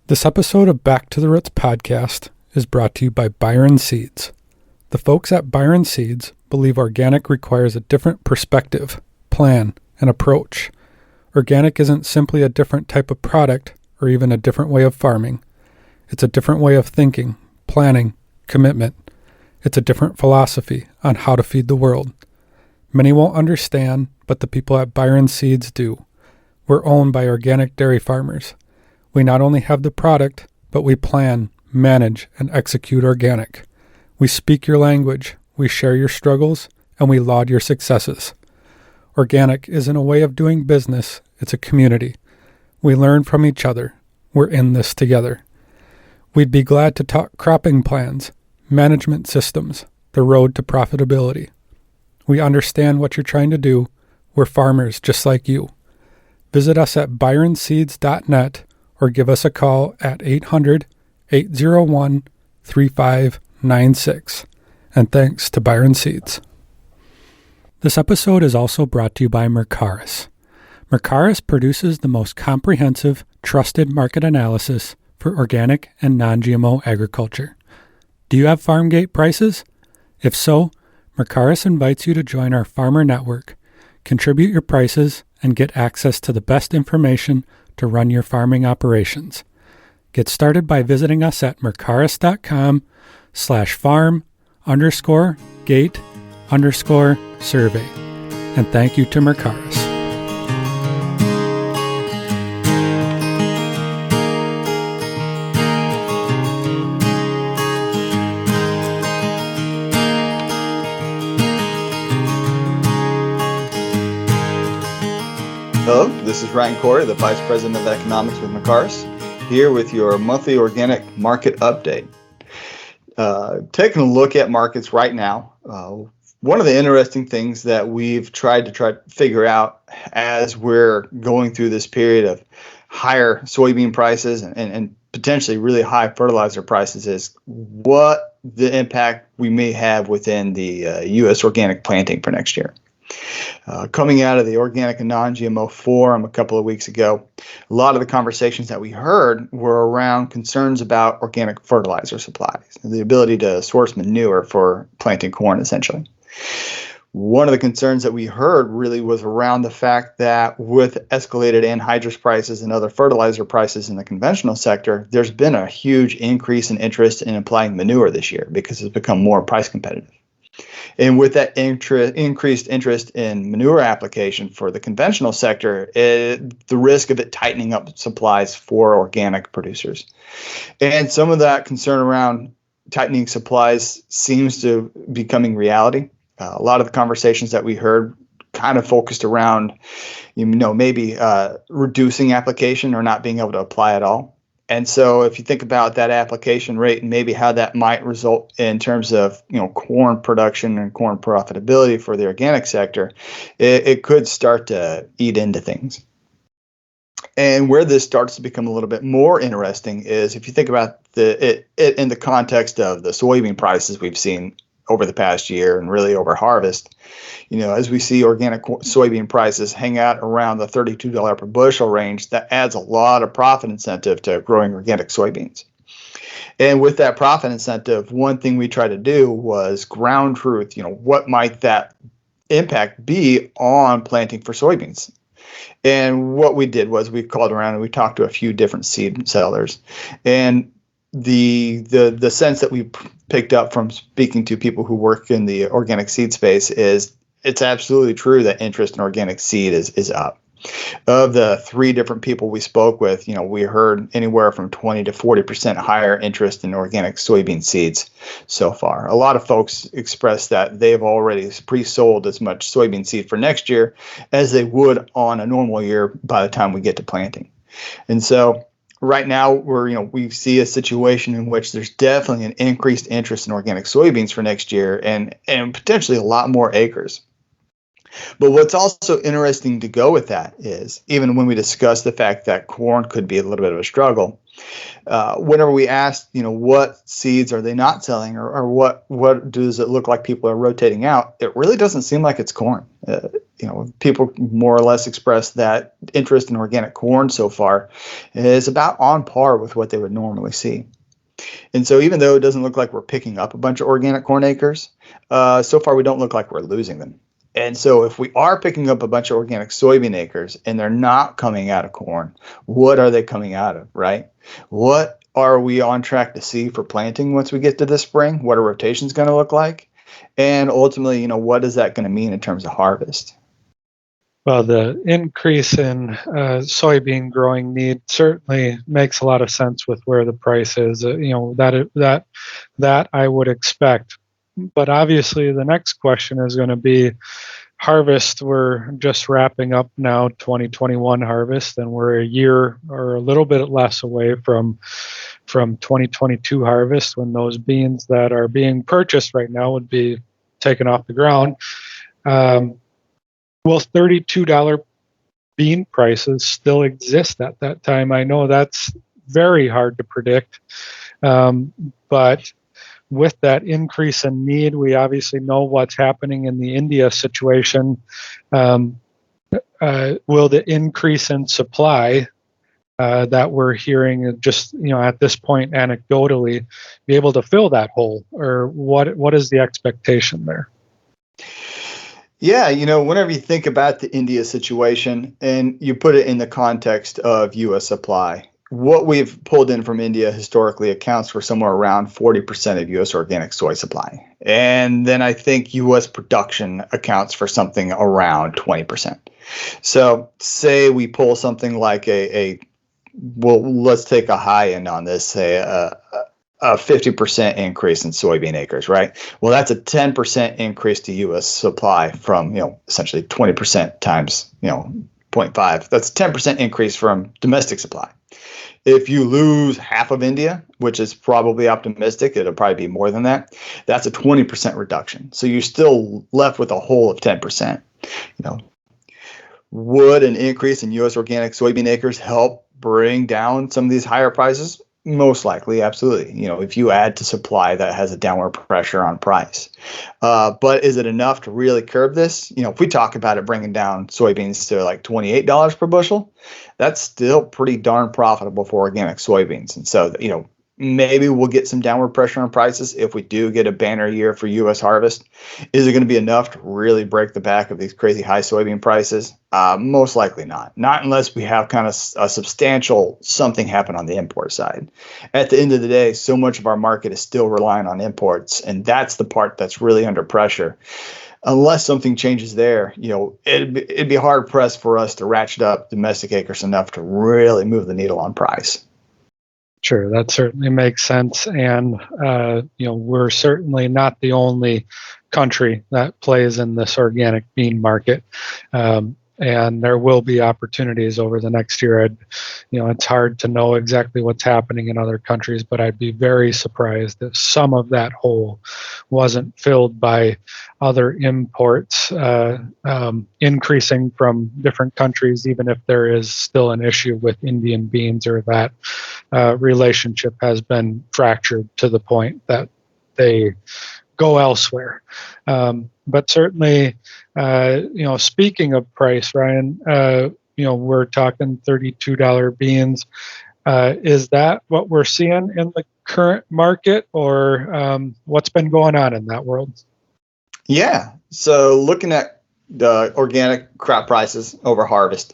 This episode of Back to the Roots podcast is brought to you by Byron Seeds. The folks at Byron Seeds believe organic requires a different perspective, plan, and approach. Organic isn't simply a different type of product or even a different way of farming. It's a different way of thinking, planning, commitment. It's a different philosophy on how to feed the world. Many won't understand, but the people at Byron Seeds do. We're owned by organic dairy farmers. We not only have the product, but we plan, manage, and execute organic. We speak your language, we share your struggles, and we laud your successes. Organic isn't a way of doing business, it's a community. We learn from each other. We're in this together. We'd be glad to talk cropping plans, management systems, the road to profitability. We understand what you're trying to do. We're farmers just like you. Visit us at byronseeds.net or give us a call at 800-801-3596. And thanks to Byron Seeds. This episode is also brought to you by Mercaris. Mercaris produces the most comprehensive, trusted market analysis for organic and non-GMO agriculture. Do you have farm gate prices? If so, Mercaris invites you to join our farmer network, contribute your prices, and get access to the best information to run your farming operations. Get started by visiting us at mercaris.com/farm_gate_survey. And thank you to Mercaris. Hello, this is Ryan Koory, the Vice President of Economics with Mercaris, here with your monthly organic market update. Taking a look at markets right now, one of the interesting things that we've tried to figure out as we're going through this period of higher soybean prices and potentially really high fertilizer prices is what the impact we may have within the U.S. organic planting for next year. Coming out of the Organic and Non-GMO Forum a couple of weeks ago, a lot of the conversations that we heard were around concerns about organic fertilizer supplies, the ability to source manure for planting corn, essentially. One of the concerns that we heard really was around the fact that with escalated anhydrous prices and other fertilizer prices in the conventional sector, there's been a huge increase in interest in applying manure this year because it's become more price competitive. And with that increased interest in manure application for the conventional sector, the risk of it tightening up supplies for organic producers. And some of that concern around tightening supplies seems to be becoming reality. A lot of the conversations that we heard kind of focused around, maybe reducing application or not being able to apply at all. And so if you think about that application rate and maybe how that might result in terms of, corn production and corn profitability for the organic sector, it could start to eat into things. And where this starts to become a little bit more interesting is if you think about it in the context of the soybean prices we've seen over the past year and really over harvest, as we see organic soybean prices hang out around the $32 per bushel range, that adds a lot of profit incentive to growing organic soybeans. And with that profit incentive, one thing we tried to do was ground truth, what might that impact be on planting for soybeans? And what we did was we called around and we talked to a few different seed sellers. And the sense that we picked up from speaking to people who work in the organic seed space is it's absolutely true that interest in organic seed is up. Of the three different people we spoke with, we heard anywhere from 20 to 40% higher interest in organic soybean seeds so far. A lot of folks expressed that they've already pre-sold as much soybean seed for next year as they would on a normal year by the time we get to planting. And so right now, we see a situation in which there's definitely an increased interest in organic soybeans for next year and potentially a lot more acres. But what's also interesting to go with that is, even when we discuss the fact that corn could be a little bit of a struggle, whenever we ask, what seeds are they not selling or what does it look like people are rotating out, it really doesn't seem like it's corn. people more or less express that interest in organic corn so far is about on par with what they would normally see. And so even though it doesn't look like we're picking up a bunch of organic corn acres, so far we don't look like we're losing them. And so if we are picking up a bunch of organic soybean acres and they're not coming out of corn, what are they coming out of, right? What are we on track to see for planting once we get to this spring? What are rotations going to look like? And ultimately, what is that going to mean in terms of harvest? Well, the increase in soybean growing need certainly makes a lot of sense with where the price is. That I would expect. But obviously, the next question is going to be harvest. We're just wrapping up now 2021 harvest, and we're a year or a little bit less away from 2022 harvest, when those beans that are being purchased right now would be taken off the ground. Will $32 bean prices still exist at that time? I know that's very hard to predict, but with that increase in need, we obviously know what's happening in the India situation. Will the increase in supply that we're hearing just at this point anecdotally be able to fill that hole, or what is the expectation there? Yeah, whenever you think about the India situation and you put it in the context of U.S. supply, what we've pulled in from India historically accounts for somewhere around 40% of U.S. organic soy supply. And then I think U.S. production accounts for something around 20%. So say we pull something like let's take a high end on this, say a 50% increase in soybean acres, right? Well, that's a 10% increase to U.S. supply from, essentially 20% times, 0.5. That's a 10% increase from domestic supply. If you lose half of India, which is probably optimistic, it'll probably be more than that. That's a 20% reduction. So you're still left with a hole of 10%. Would an increase in U.S. organic soybean acres help bring down some of these higher prices? Most likely, absolutely. If you add to supply, that has a downward pressure on price. But is it enough to really curb this? If we talk about it bringing down soybeans to like $28 per bushel, that's still pretty darn profitable for organic soybeans. And so, maybe we'll get some downward pressure on prices if we do get a banner year for U.S. harvest. Is it going to be enough to really break the back of these crazy high soybean prices? Most likely not. Not unless we have kind of a substantial something happen on the import side. At the end of the day, so much of our market is still relying on imports, and that's the part that's really under pressure. Unless something changes there, it'd be hard pressed for us to ratchet up domestic acres enough to really move the needle on price. Sure, that certainly makes sense. And, we're certainly not the only country that plays in this organic bean market. And there will be opportunities over the next year. It's hard to know exactly what's happening in other countries, but I'd be very surprised if some of that hole wasn't filled by other imports increasing from different countries, even if there is still an issue with Indian beans, or that relationship has been fractured to the point that they go elsewhere. But certainly, speaking of price, Ryan, we're talking $32 beans. Is that what we're seeing in the current market, or what's been going on in that world? Yeah. So looking at the organic crop prices over harvest,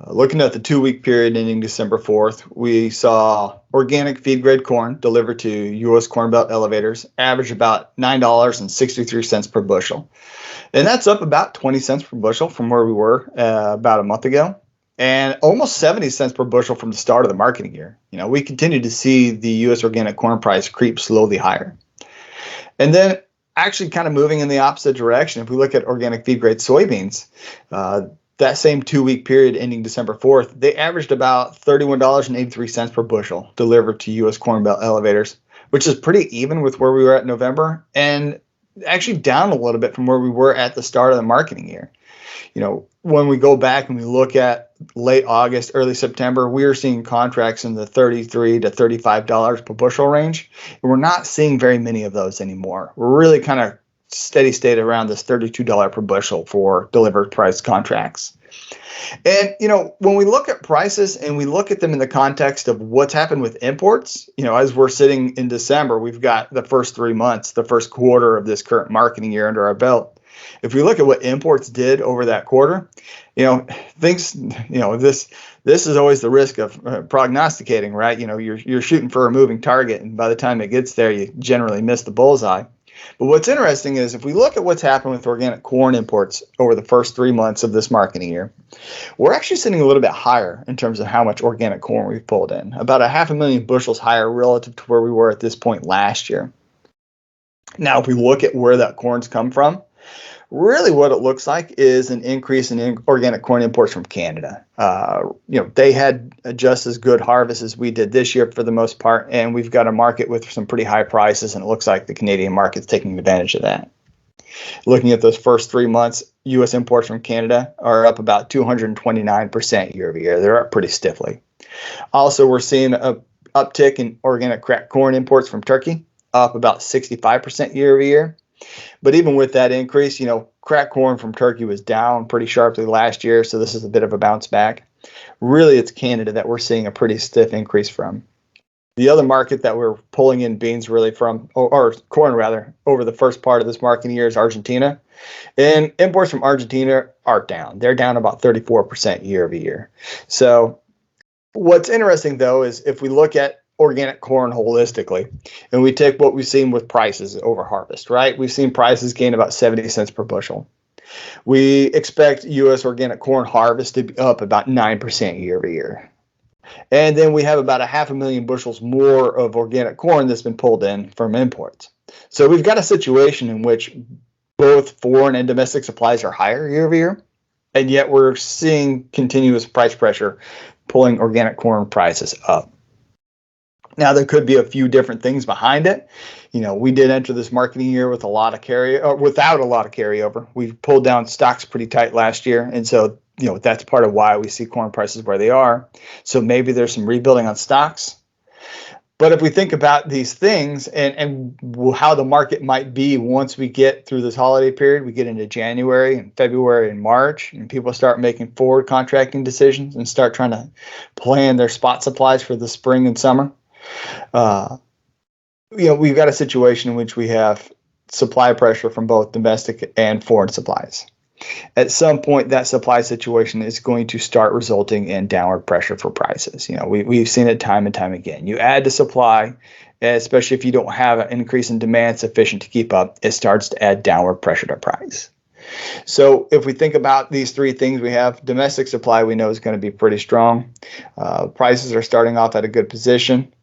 looking at the 2-week period ending December 4th, we saw organic feed grade corn delivered to U.S. Corn Belt elevators average about $9.63 per bushel. And that's up about 20 cents per bushel from where we were about a month ago, and almost 70 cents per bushel from the start of the marketing year. We continue to see the U.S. organic corn price creep slowly higher. And then actually kind of moving in the opposite direction, if we look at organic feed grade soybeans, that same 2-week period ending December 4th, they averaged about $31.83 per bushel delivered to U.S. Corn Belt elevators, which is pretty even with where we were at November, and actually down a little bit from where we were at the start of the marketing year. When we go back and we look at late August, early September, we were seeing contracts in the $33 to $35 per bushel range, and we're not seeing very many of those anymore. We're really kind of steady state around this $32 per bushel for delivered price contracts. And, when we look at prices and we look at them in the context of what's happened with imports, as we're sitting in December, we've got the first 3 months, the first quarter of this current marketing year under our belt. If we look at what imports did over that quarter, things, this is always the risk of prognosticating, right? You're shooting for a moving target, and by the time it gets there, you generally miss the bullseye. But what's interesting is if we look at what's happened with organic corn imports over the first 3 months of this marketing year, we're actually sitting a little bit higher in terms of how much organic corn we've pulled in, about 500,000 bushels higher relative to where we were at this point last year. Now, if we look at where that corn's come from, really what it looks like is an increase in organic corn imports from Canada. They had just as good harvest as we did this year for the most part, and we've got a market with some pretty high prices, and it looks like the Canadian market's taking advantage of that. Looking at those first 3 months, U.S. imports from Canada are up about 229% year over year. They're up pretty stiffly. Also, we're seeing an uptick in organic cracked corn imports from Turkey, up about 65% year over year. But even with that increase, cracked corn from Turkey was down pretty sharply last year, so this is a bit of a bounce back. Really, it's Canada that we're seeing a pretty stiff increase from. The other market that we're pulling in beans really from, or corn rather, over the first part of this marketing year is Argentina. And imports from Argentina are down. They're down about 34% year over year. So what's interesting, though, is if we look at organic corn holistically, and we take what we've seen with prices over harvest, right? We've seen prices gain about 70 cents per bushel. We expect U.S. organic corn harvest to be up about 9% year over year. And then we have about 500,000 bushels more of organic corn that's been pulled in from imports. So we've got a situation in which both foreign and domestic supplies are higher year over year, and yet we're seeing continuous price pressure pulling organic corn prices up. Now, there could be a few different things behind it. We did enter this marketing year with without a lot of carryover. We pulled down stocks pretty tight last year, and so that's part of why we see corn prices where they are. So maybe there's some rebuilding on stocks. But if we think about these things and how the market might be once we get through this holiday period, we get into January and February and March, and people start making forward contracting decisions and start trying to plan their spot supplies for the spring and summer. We've got a situation in which we have supply pressure from both domestic and foreign supplies. At some point, that supply situation is going to start resulting in downward pressure for prices. We've seen it time and time again. You add the supply, especially if you don't have an increase in demand sufficient to keep up, it starts to add downward pressure to price. So if we think about these three things, we have domestic supply we know is going to be pretty strong. Prices are starting off at a good position.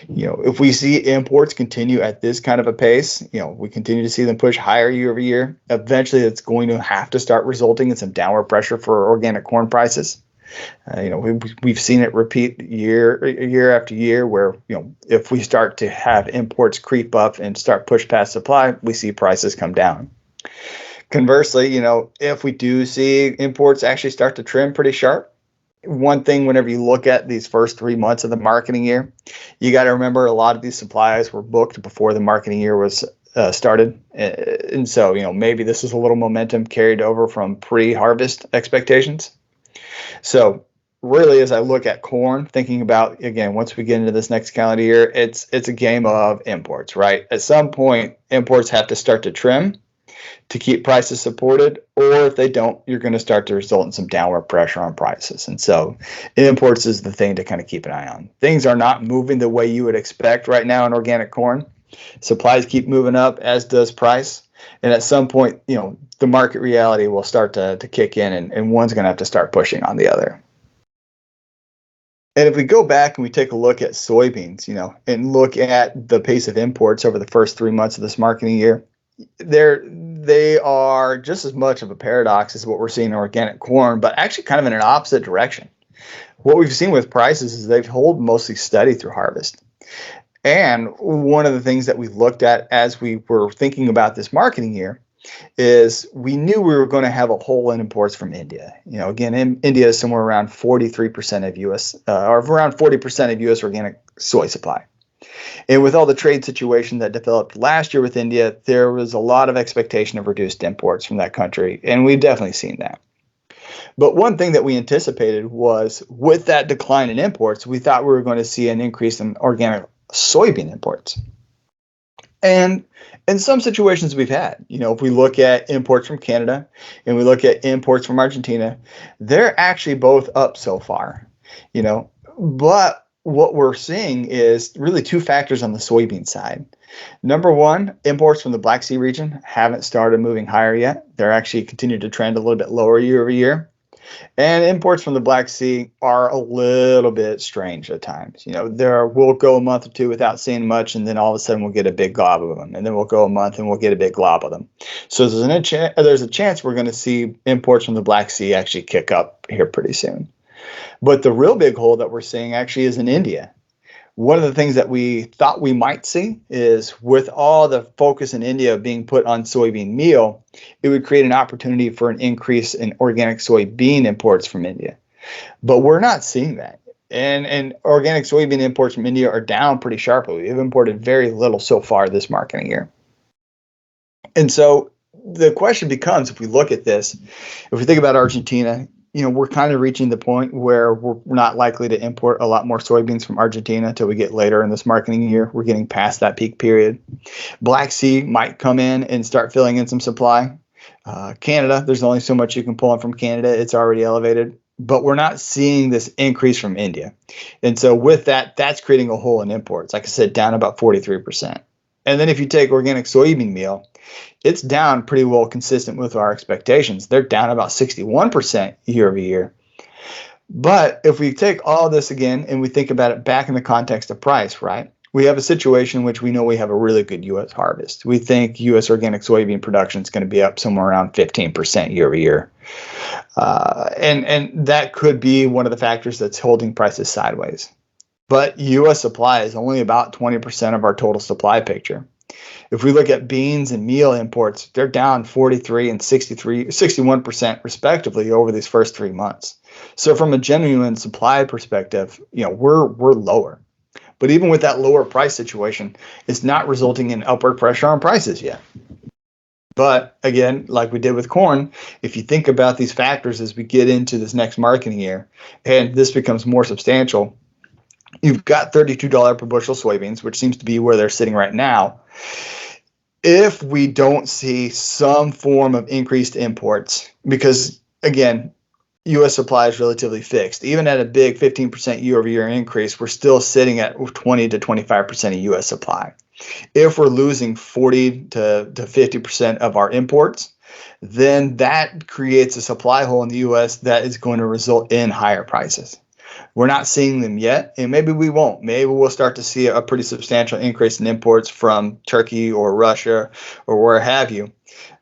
If we see imports continue at this kind of a pace, we continue to see them push higher year over year. Eventually, it's going to have to start resulting in some downward pressure for organic corn prices. We've seen it repeat year after year where, if we start to have imports creep up and start push past supply, we see prices come down. Conversely, if we do see imports actually start to trim pretty sharp, one thing whenever you look at these first 3 months of the marketing year, you got to remember a lot of these supplies were booked before the marketing year was started. And so, maybe this is a little momentum carried over from pre-harvest expectations. So really, as I look at corn, thinking about, again, once we get into this next calendar year, it's a game of imports, right? At some point, imports have to start to trim to keep prices supported, or if they don't, you're going to start to result in some downward pressure on prices. And so imports is the thing to kind of keep an eye on. Things are not moving the way you would expect right now in organic corn. Supplies keep moving up, as does price. And at some point, the market reality will start to kick in, and one's going to have to start pushing on the other. And if we go back and we take a look at soybeans, and look at the pace of imports over the first 3 months of this marketing year, they are just as much of a paradox as what we're seeing in organic corn, but actually kind of in an opposite direction. What we've seen with prices is they've held mostly steady through harvest. And one of the things that we looked at as we were thinking about this marketing year is we knew we were going to have a hole in imports from India. Again, India is somewhere around 43% of U.S. Or around 40% of U.S. organic soy supply. And with all the trade situation that developed last year with India, there was a lot of expectation of reduced imports from that country, and we've definitely seen that. But one thing that we anticipated was with that decline in imports, we thought we were going to see an increase in organic soybean imports. And in some situations we've had, if we look at imports from Canada and we look at imports from Argentina, they're actually both up so far, But what we're seeing is really two factors on the soybean side. Number one, imports from the Black Sea region haven't started moving higher yet. They're actually continuing to trend a little bit lower year over year. And imports from the Black Sea are a little bit strange at times. We'll go a month or two without seeing much, and then all of a sudden we'll get a big glob of them. And then we'll go a month and we'll get a big glob of them. So there's a chance we're going to see imports from the Black Sea actually kick up here pretty soon. But the real big hole that we're seeing actually is in India. One of the things that we thought we might see is with all the focus in India being put on soybean meal, it would create an opportunity for an increase in organic soybean imports from India. But we're not seeing that. And organic soybean imports from India are down pretty sharply. We've imported very little so far this marketing year. And so the question becomes, if we look at this, if we think about Argentina, we're kind of reaching the point where we're not likely to import a lot more soybeans from Argentina until we get later in this marketing year. We're getting past that peak period. Black Sea might come in and start filling in some supply. Canada, there's only so much you can pull in from Canada. It's already elevated. But we're not seeing this increase from India. And so with that, that's creating a hole in imports. Like I said, down about 43%. And then if you take organic soybean meal, it's down pretty well consistent with our expectations. They're down about 61% year over year. But if we take all this again and we think about it back in the context of price, right? We have a situation in which we know we have a really good U.S. harvest. We think U.S. organic soybean production is going to be up somewhere around 15% year over year. And that could be one of the factors that's holding prices sideways. But U.S. supply is only about 20% of our total supply picture. If we look at beans and meal imports, they're down 43 and 61% respectively over these first 3 months. So from a genuine supply perspective, we're lower. But even with that lower price situation, it's not resulting in upward pressure on prices yet. But again, like we did with corn, if you think about these factors as we get into this next marketing year, and this becomes more substantial, you've got $32 per bushel soybeans, which seems to be where they're sitting right now. If we don't see some form of increased imports, because again, U.S. supply is relatively fixed. Even at a big 15% year-over-year increase, we're still sitting at 20 to 25% of U.S. supply. If we're losing 40 to 50% of our imports, then that creates a supply hole in the U.S. that is going to result in higher prices. We're not seeing them yet, and maybe we won't. Maybe we'll start to see a pretty substantial increase in imports from Turkey or Russia or where have you.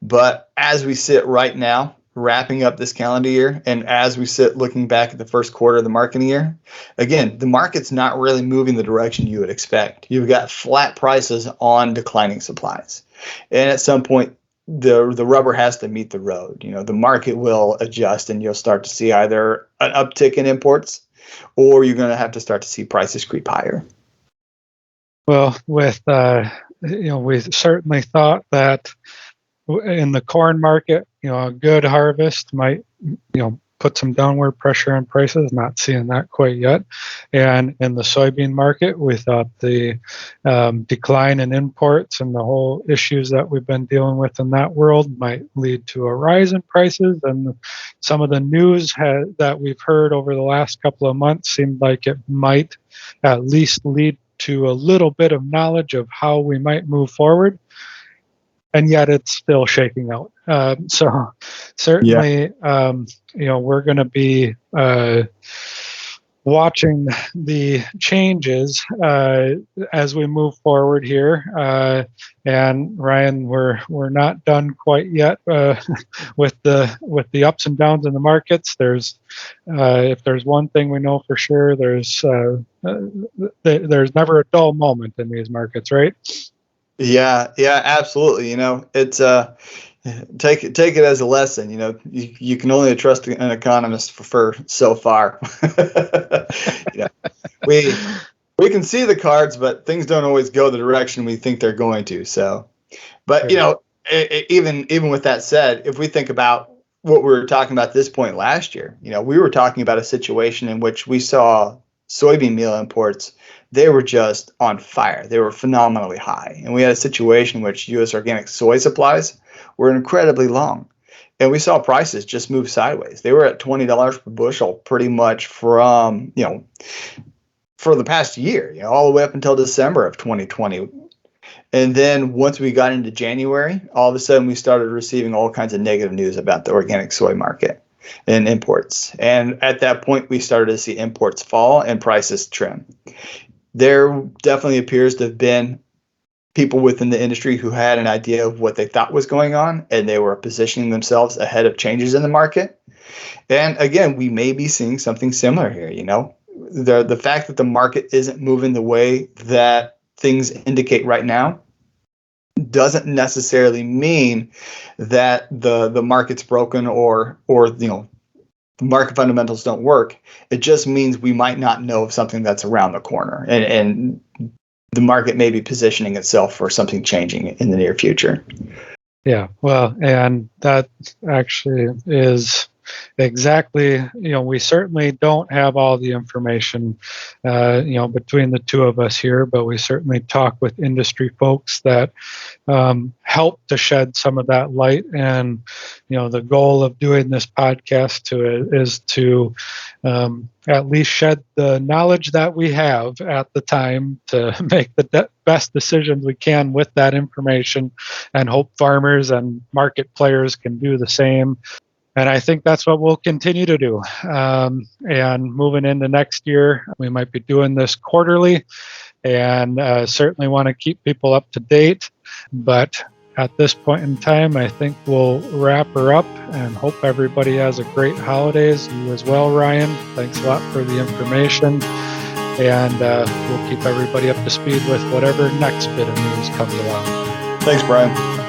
But as we sit right now, wrapping up this calendar year, and as we sit looking back at the first quarter of the marketing year, again, the market's not really moving the direction you would expect. You've got flat prices on declining supplies. And at some point, the rubber has to meet the road. The market will adjust, and you'll start to see either an uptick in imports, or you're going to have to start to see prices creep higher. Well, with we certainly thought that in the corn market, a good harvest might, put some downward pressure on prices. Not seeing that quite yet. And in the soybean market, we thought the decline in imports and the whole issues that we've been dealing with in that world might lead to a rise in prices. And some of the news that we've heard over the last couple of months seemed like it might at least lead to a little bit of knowledge of how we might move forward. And yet it's still shaking out. So certainly, we're going to be watching the changes as we move forward here. And Ryan, we're not done quite yet with the ups and downs in the markets. There's if there's one thing we know for sure, there's never a dull moment in these markets, right? Yeah, absolutely. It's take it as a lesson. You can only trust an economist for so far. We we can see the cards, but things don't always go the direction we think they're going to. So, but you know, even with that said, if we think about what we were talking about at this point last year, you know, we were talking about a situation in which we saw soybean meal imports. They were just on fire. They were phenomenally high. And we had a situation in which U.S. organic soy supplies were incredibly long. And we saw prices just move sideways. They were at $20 per bushel pretty much from, you know, for the past year, you know, all the way up until December of 2020. And then once we got into January, all of a sudden we started receiving all kinds of negative news about the organic soy market and imports. And at that point, we started to see imports fall and prices trim. There definitely appears to have been people within the industry who had an idea of what they thought was going on, and they were positioning themselves ahead of changes in the market. And again, we may be seeing something similar here. You know, the fact that the market isn't moving the way that things indicate right now doesn't necessarily mean that the market's broken or you know, the market fundamentals don't work. It just means we might not know of something that's around the corner, and the market may be positioning itself for something changing in the near future. Yeah, well, and that actually is exactly, you know, we certainly don't have all the information, you know, between the two of us here, but we certainly talk with industry folks that help to shed some of that light. And, you know, the goal of doing this podcast is to at least shed the knowledge that we have at the time to make the best decisions we can with that information, and hope farmers and market players can do the same. And I think that's what we'll continue to do. And moving into next year, we might be doing this quarterly, and certainly want to keep people up to date. But at this point in time, I think we'll wrap her up and hope everybody has a great holidays. You as well, Ryan. Thanks a lot for the information. And we'll keep everybody up to speed with whatever next bit of news comes along. Thanks, Brian.